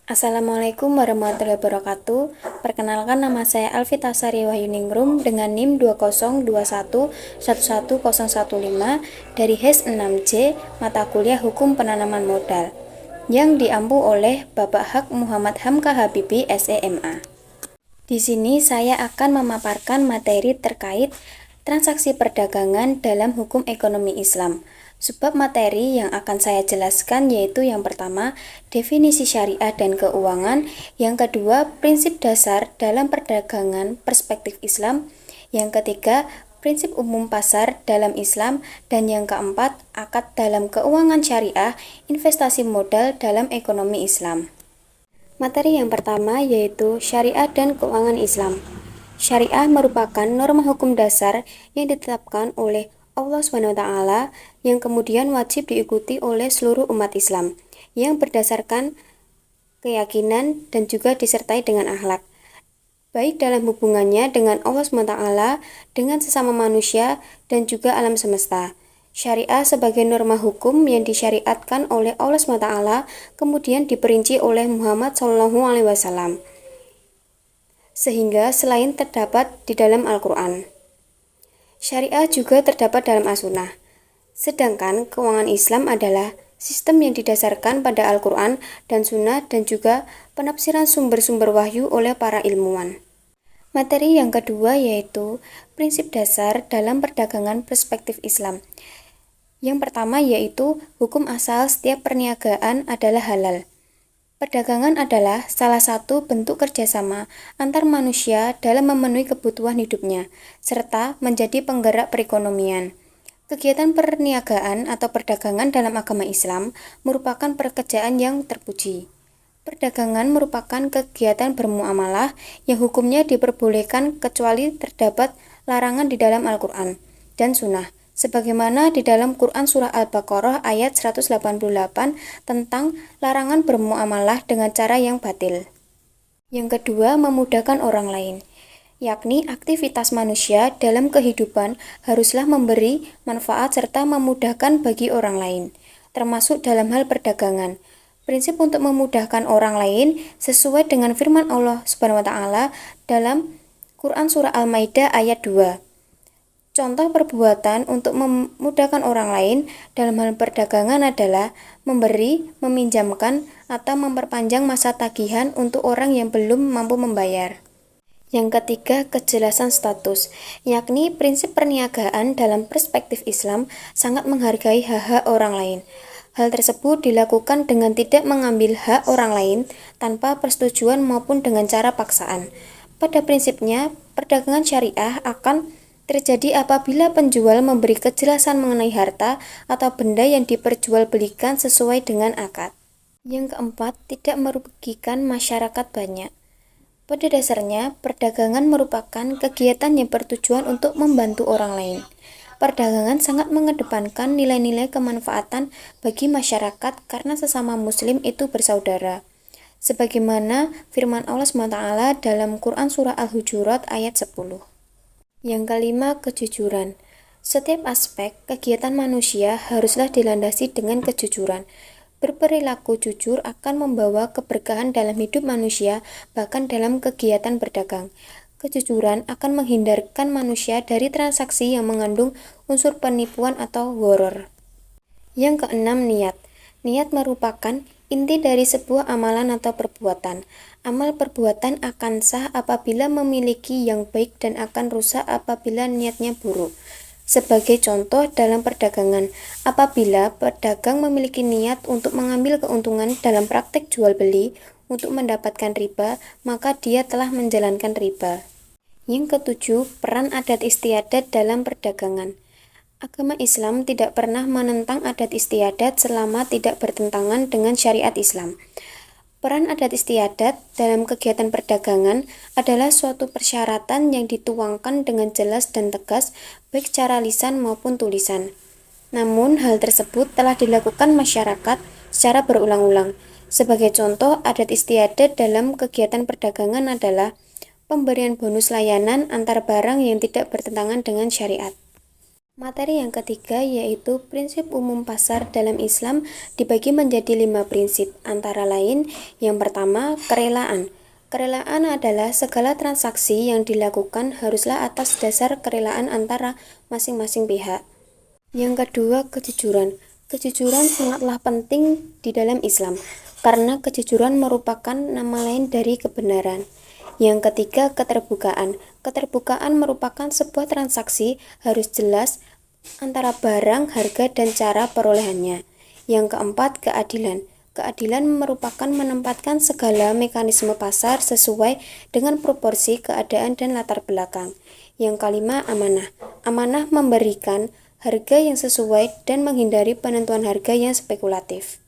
Assalamualaikum warahmatullahi wabarakatuh. Perkenalkan, nama saya Alfita Sari Wahyuningrum dengan NIM 2021111015 dari HES 6C mata kuliah Hukum Penanaman Modal yang diampu oleh Bapak Haq Muhammad Hamka Habibi SEMA. Di sini saya akan memaparkan materi terkait transaksi perdagangan dalam hukum ekonomi Islam. Subbab materi yang akan saya jelaskan yaitu yang pertama, definisi syariah dan keuangan, yang kedua, prinsip dasar dalam perdagangan perspektif Islam, yang ketiga, prinsip umum pasar dalam Islam, dan yang keempat, akad dalam keuangan syariah, investasi modal dalam ekonomi Islam. Materi yang pertama yaitu syariah dan keuangan Islam. Syariah merupakan norma hukum dasar yang ditetapkan oleh Allah SWT yang kemudian wajib diikuti oleh seluruh umat Islam yang berdasarkan keyakinan dan juga disertai dengan akhlak, baik dalam hubungannya dengan Allah SWT, dengan sesama manusia, dan juga alam semesta. Syariah sebagai norma hukum yang disyariatkan oleh Allah SWT kemudian diperinci oleh Muhammad SAW, sehingga selain terdapat di dalam Al-Quran, syariah juga terdapat dalam As-Sunnah. Sedangkan keuangan Islam adalah sistem yang didasarkan pada Al-Quran dan Sunnah dan juga penafsiran sumber-sumber wahyu oleh para ilmuwan. Materi yang kedua yaitu prinsip dasar dalam perdagangan perspektif Islam. Yang pertama yaitu hukum asal setiap perniagaan adalah halal. Perdagangan adalah salah satu bentuk kerjasama antar manusia dalam memenuhi kebutuhan hidupnya, serta menjadi penggerak perekonomian. Kegiatan perniagaan atau perdagangan dalam agama Islam merupakan pekerjaan yang terpuji. Perdagangan merupakan kegiatan bermuamalah yang hukumnya diperbolehkan kecuali terdapat larangan di dalam Al-Quran dan Sunnah, sebagaimana di dalam Quran Surah Al-Baqarah ayat 188 tentang larangan bermuamalah dengan cara yang batil. Yang kedua, memudahkan orang lain, yakni aktivitas manusia dalam kehidupan haruslah memberi manfaat serta memudahkan bagi orang lain, termasuk dalam hal perdagangan. Prinsip untuk memudahkan orang lain sesuai dengan firman Allah SWT dalam Quran Surah Al-Maidah ayat 2. Contoh perbuatan untuk memudahkan orang lain dalam hal perdagangan adalah memberi, meminjamkan, atau memperpanjang masa tagihan untuk orang yang belum mampu membayar. Yang ketiga, kejelasan status, yakni prinsip perniagaan dalam perspektif Islam sangat menghargai hak-hak orang lain. Hal tersebut dilakukan dengan tidak mengambil hak orang lain tanpa persetujuan maupun dengan cara paksaan. Pada prinsipnya, perdagangan syariah akan terjadi apabila penjual memberi kejelasan mengenai harta atau benda yang diperjualbelikan sesuai dengan akad. Yang keempat, tidak merugikan masyarakat banyak. Pada dasarnya, perdagangan merupakan kegiatan yang bertujuan untuk membantu orang lain. Perdagangan sangat mengedepankan nilai-nilai kemanfaatan bagi masyarakat karena sesama muslim itu bersaudara. Sebagaimana firman Allah SWT dalam Quran Surah Al-Hujurat ayat 10. Yang kelima, kejujuran. Setiap aspek kegiatan manusia haruslah dilandasi dengan kejujuran. Berperilaku jujur akan membawa keberkahan dalam hidup manusia, bahkan dalam kegiatan berdagang. Kejujuran akan menghindarkan manusia dari transaksi yang mengandung unsur penipuan atau gharar. Yang keenam, niat. Niat merupakan inti dari sebuah amalan atau perbuatan. Amal perbuatan akan sah apabila memiliki yang baik dan akan rusak apabila niatnya buruk. Sebagai contoh dalam perdagangan, apabila pedagang memiliki niat untuk mengambil keuntungan dalam praktek jual beli untuk mendapatkan riba, maka dia telah menjalankan riba. Yang ketujuh, peran adat istiadat dalam perdagangan. Agama Islam tidak pernah menentang adat istiadat selama tidak bertentangan dengan syariat Islam. Peran adat istiadat dalam kegiatan perdagangan adalah suatu persyaratan yang dituangkan dengan jelas dan tegas, baik secara lisan maupun tulisan. Namun, hal tersebut telah dilakukan masyarakat secara berulang-ulang. Sebagai contoh, adat istiadat dalam kegiatan perdagangan adalah pemberian bonus layanan antar barang yang tidak bertentangan dengan syariat. Materi yang ketiga yaitu prinsip umum pasar dalam Islam dibagi menjadi 5 prinsip, antara lain yang pertama kerelaan. Kerelaan adalah segala transaksi yang dilakukan haruslah atas dasar kerelaan antara masing-masing pihak. Yang kedua kejujuran. Kejujuran sangatlah penting di dalam Islam karena kejujuran merupakan nama lain dari kebenaran. Yang ketiga, keterbukaan. Keterbukaan merupakan sebuah transaksi harus jelas antara barang, harga, dan cara perolehannya. Yang keempat, keadilan. Keadilan merupakan menempatkan segala mekanisme pasar sesuai dengan proporsi keadaan dan latar belakang. Yang kelima, amanah. Amanah memberikan harga yang sesuai dan menghindari penentuan harga yang spekulatif.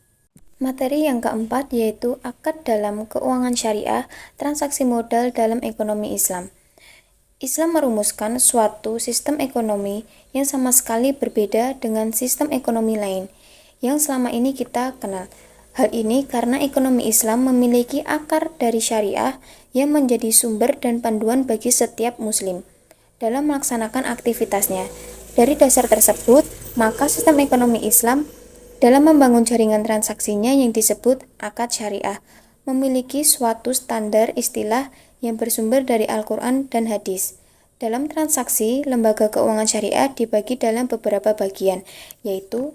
Materi yang keempat yaitu akad dalam keuangan syariah, transaksi modal dalam ekonomi Islam. Islam merumuskan suatu sistem ekonomi yang sama sekali berbeda dengan sistem ekonomi lain yang selama ini kita kenal. Hal ini karena ekonomi Islam memiliki akar dari syariah yang menjadi sumber dan panduan bagi setiap muslim dalam melaksanakan aktivitasnya. Dari dasar tersebut, maka sistem ekonomi Islam dalam membangun jaringan transaksinya yang disebut akad syariah, memiliki suatu standar istilah yang bersumber dari Al-Quran dan hadis. Dalam transaksi, lembaga keuangan syariah dibagi dalam beberapa bagian, yaitu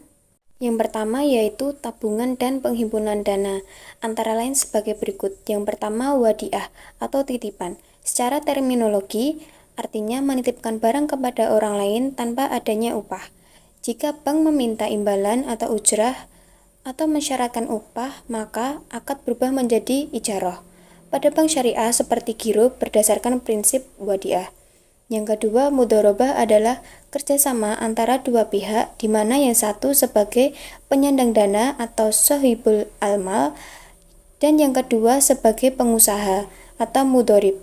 yang pertama yaitu tabungan dan penghimpunan dana, antara lain sebagai berikut. Yang pertama wadiah atau titipan. Secara terminologi, artinya menitipkan barang kepada orang lain tanpa adanya upah. Jika bank meminta imbalan atau ujrah atau mensyaratkan upah, maka akad berubah menjadi ijarah. Pada bank syariah seperti giro berdasarkan prinsip wadiah. Yang kedua, mudharabah adalah kerjasama antara dua pihak di mana yang satu sebagai penyandang dana atau sahibul almal dan yang kedua sebagai pengusaha atau mudharib.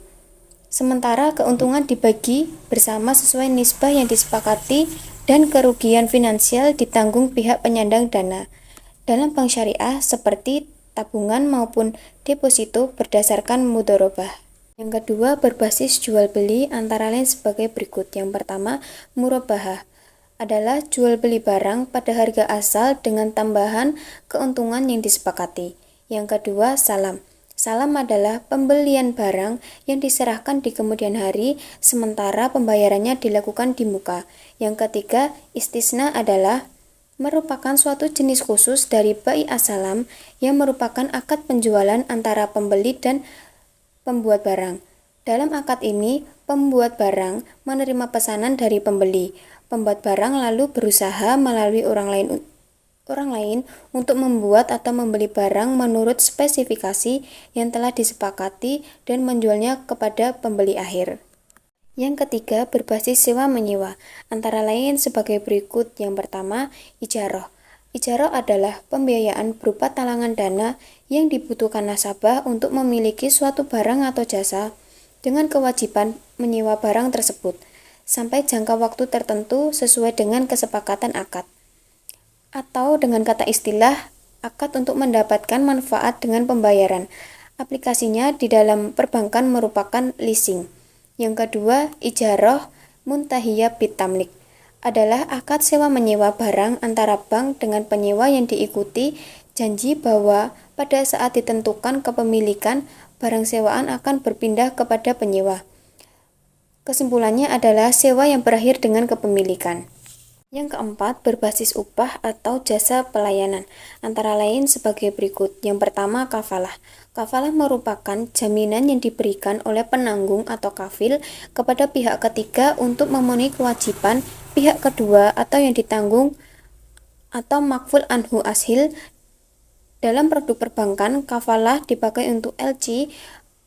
Sementara keuntungan dibagi bersama sesuai nisbah yang disepakati dan kerugian finansial ditanggung pihak penyandang dana. Dalam bank syariah seperti tabungan maupun deposito berdasarkan mudharabah. Yang kedua, berbasis jual beli antara lain sebagai berikut. Yang pertama, murabahah adalah jual beli barang pada harga asal dengan tambahan keuntungan yang disepakati. Yang kedua, salam. Salam adalah pembelian barang yang diserahkan di kemudian hari, sementara pembayarannya dilakukan di muka. Yang ketiga, istisna adalah merupakan suatu jenis khusus dari bai as-salam yang merupakan akad penjualan antara pembeli dan pembuat barang. Dalam akad ini, pembuat barang menerima pesanan dari pembeli. Pembuat barang lalu berusaha melalui orang lain untuk membuat atau membeli barang menurut spesifikasi yang telah disepakati dan menjualnya kepada pembeli akhir. Yang ketiga, berbasis sewa menyewa, antara lain sebagai berikut. Yang pertama, ijarah. Ijarah adalah pembiayaan berupa talangan dana yang dibutuhkan nasabah untuk memiliki suatu barang atau jasa dengan kewajiban menyewa barang tersebut sampai jangka waktu tertentu sesuai dengan kesepakatan akad. Atau dengan kata istilah, akad untuk mendapatkan manfaat dengan pembayaran. Aplikasinya di dalam perbankan merupakan leasing. Yang kedua, ijarah muntahiyah bitamlik adalah akad sewa menyewa barang antara bank dengan penyewa yang diikuti janji bahwa pada saat ditentukan kepemilikan, barang sewaan akan berpindah kepada penyewa. Kesimpulannya adalah sewa yang berakhir dengan kepemilikan. Yang keempat, berbasis upah atau jasa pelayanan, antara lain sebagai berikut. Yang pertama, kafalah. Kafalah merupakan jaminan yang diberikan oleh penanggung atau kafil kepada pihak ketiga untuk memenuhi kewajiban pihak kedua atau yang ditanggung atau makful anhu ashil. Dalam produk perbankan, kafalah dipakai untuk LC,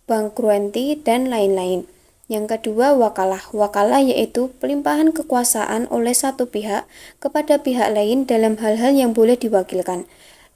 bank guaranti, dan lain-lain. Yang kedua, wakalah. Wakalah yaitu pelimpahan kekuasaan oleh satu pihak kepada pihak lain dalam hal-hal yang boleh diwakilkan.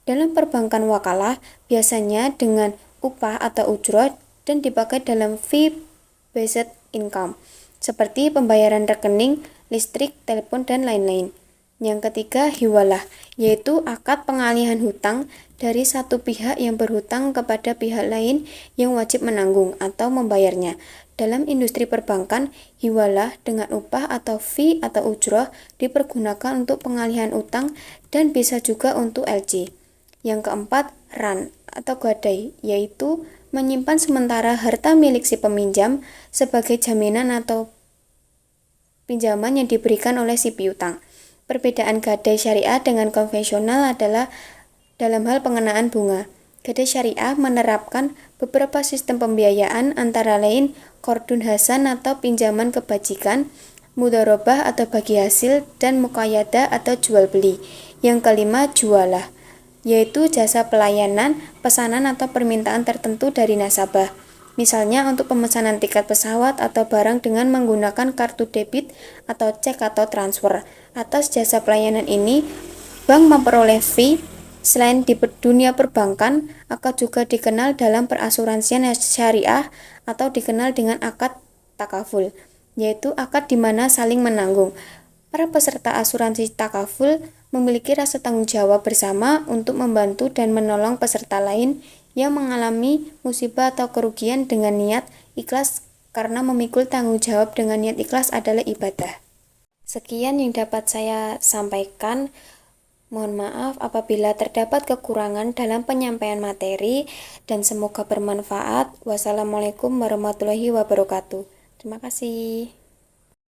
Dalam perbankan wakalah biasanya dengan upah atau ujrah dan dipakai dalam fee-based income, seperti pembayaran rekening, listrik, telepon, dan lain-lain. Yang ketiga, hiwalah, yaitu akad pengalihan hutang dari satu pihak yang berhutang kepada pihak lain yang wajib menanggung atau membayarnya. Dalam industri perbankan, hiwalah dengan upah atau fee atau ujroh dipergunakan untuk pengalihan utang dan bisa juga untuk LC. Yang keempat, ran atau gadai, yaitu menyimpan sementara harta milik si peminjam sebagai jaminan atau pinjaman yang diberikan oleh si piutang. Perbedaan gadai syariah dengan konvensional adalah dalam hal pengenaan bunga. Gadai syariah menerapkan beberapa sistem pembiayaan antara lain qardun hasan atau pinjaman kebajikan, mudharabah atau bagi hasil, dan muqayadah atau jual beli. Yang kelima, jualah, yaitu jasa pelayanan, pesanan atau permintaan tertentu dari nasabah. Misalnya untuk pemesanan tiket pesawat atau barang dengan menggunakan kartu debit atau cek atau transfer. Atas jasa pelayanan ini, bank memperoleh fee. Selain di dunia perbankan, akad juga dikenal dalam perasuransian syariah atau dikenal dengan akad takaful, yaitu akad di mana saling menanggung. Para peserta asuransi takaful memiliki rasa tanggung jawab bersama untuk membantu dan menolong peserta lain yang mengalami musibah atau kerugian dengan niat ikhlas, karena memikul tanggung jawab dengan niat ikhlas adalah ibadah. Sekian yang dapat saya sampaikan. Mohon maaf apabila terdapat kekurangan dalam penyampaian materi dan semoga bermanfaat. Wassalamualaikum warahmatullahi wabarakatuh. Terima kasih.